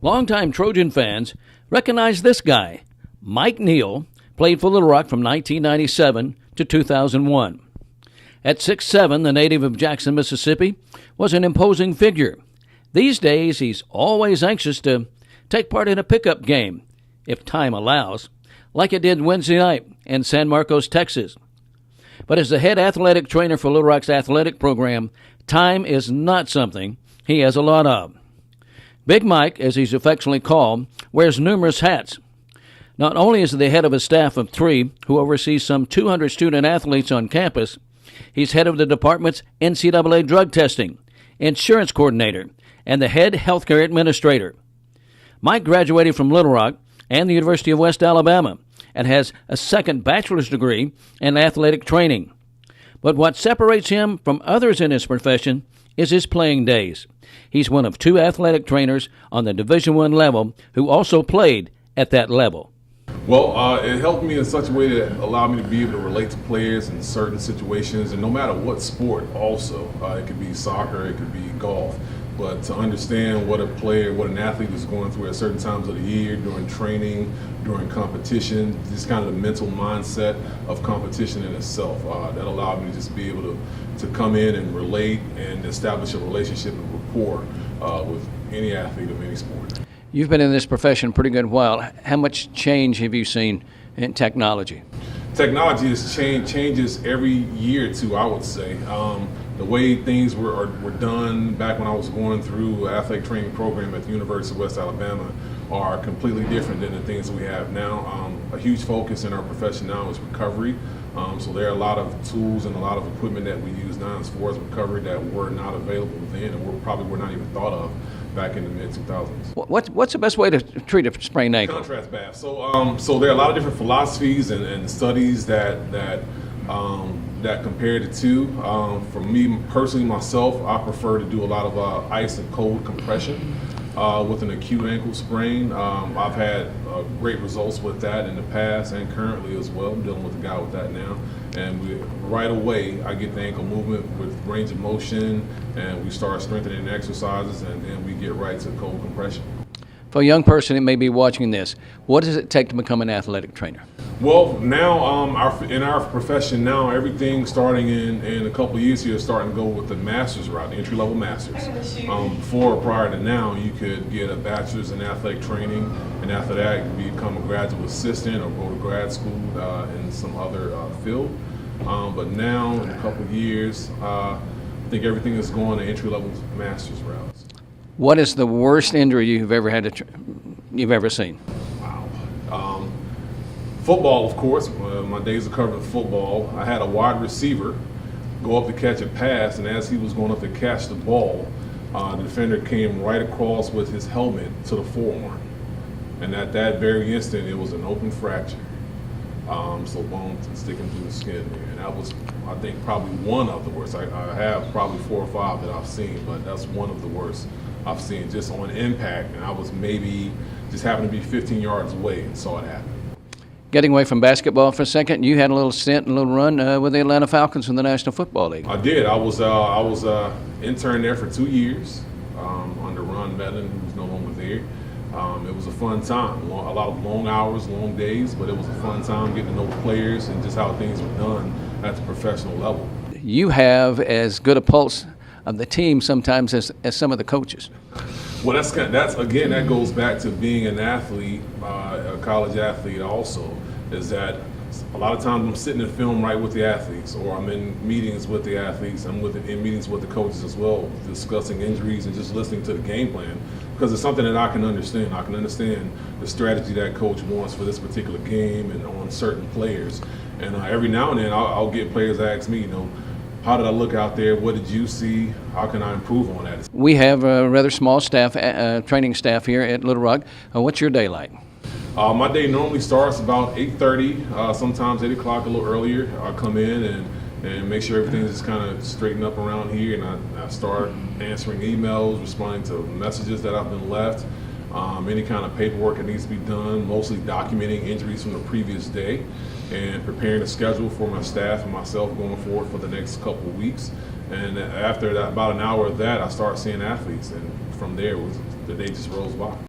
Longtime Trojan fans recognize this guy. Mike Neal played for Little Rock from 1997 to 2001. At 6'7", the native of Jackson, Mississippi, was an imposing figure. These days, he's always anxious to take part in a pickup game, if time allows, like it did Wednesday night in San Marcos, Texas. But as the head athletic trainer for Little Rock's athletic program, time is not something he has a lot of. Big Mike, as he's affectionately called, wears numerous hats. Not only is he the head of a staff of 3 who oversees some 200 student athletes on campus, he's head of the department's NCAA drug testing, insurance coordinator, and the head healthcare administrator. Mike graduated from Little Rock and the University of West Alabama and has a second bachelor's degree in athletic training. But what separates him from others in his profession is his playing days. He's one of 2 athletic trainers on the Division I level who also played at that level. Well, it helped me in such a way that allowed me to be able to relate to players in certain situations, and no matter what sport also. It could be soccer, it could be golf, but to understand what a player, what an athlete is going through at certain times of the year, during training, during competition, just kind of the mental mindset of competition in itself, that allowed me to just be able to come in and relate and establish a relationship and rapport with any athlete of any sport. You've been in this profession a pretty good while. How much change have you seen in technology? Technology changes every year or two, I would say. The way things were done back when I was going through an athletic training program at the University of West Alabama are completely different than the things that we have now. A huge focus in our profession now is recovery. So there are a lot of tools and a lot of equipment that we use now as far as recovery that were not available then and probably were not even thought of back in the mid-2000s. What's the best way to treat a sprained ankle? Contrast bath. So there are a lot of different philosophies and studies that compare the two. For me personally, myself, I prefer to do a lot of ice and cold compression with an acute ankle sprain. I've had great results with that in the past and currently as well. I'm dealing with a guy with that now. And right away, I get the ankle movement with range of motion, and we start strengthening exercises, and then we get right to cold compression. For a young person that may be watching this, what does it take to become an athletic trainer? Well, now in our profession now, everything starting in a couple of years here is starting to go with the master's route, the entry-level master's. Prior to now, you could get a bachelor's in athletic training, and after that, you could become a graduate assistant or go to grad school in some other field. But now, in a couple of years, I think everything is going the entry-level master's routes. What is the worst injury you've ever had you've ever seen? Wow. Football, of course. My days of covering football, I had a wide receiver go up to catch a pass, and as he was going up to catch the ball, the defender came right across with his helmet to the forearm. And at that very instant, it was an open fracture. So bone sticking through the skin there. And that was, I think, probably one of the worst. I have probably 4 or 5 that I've seen, but that's one of the worst I've seen just on impact. And I was maybe just happened to be 15 yards away and saw it happen. Getting away from basketball for a second, you had a little stint, a little run with the Atlanta Falcons in the National Football League. I did. I was intern there for 2 years under Ron Medlin, who's no longer there. It was a fun time. A lot of long hours, long days, but it was a fun time getting to know the players and just how things were done at the professional level. You have as good a pulse of the team sometimes as some of the coaches. Well, that goes back to being an athlete, a college athlete also, is that a lot of times I'm sitting in film right with the athletes, or I'm in meetings with the athletes, I'm in meetings with the coaches as well, discussing injuries and just listening to the game plan, because it's something that I can understand. I can understand the strategy that coach wants for this particular game and on certain players. And every now and then I'll get players ask me, how did I look out there? What did you see? How can I improve on that? We have a rather small staff, training staff here at Little Rock. What's your day like? My day normally starts about 8:30, sometimes 8 o'clock, a little earlier. I come in and make sure everything's just kind of straightened up around here, and I start answering emails, responding to messages that have been left, any kind of paperwork that needs to be done, mostly documenting injuries from the previous day, and preparing a schedule for my staff and myself going forward for the next couple of weeks. And after about an hour of that, I start seeing athletes, and from there, the day just rolls by.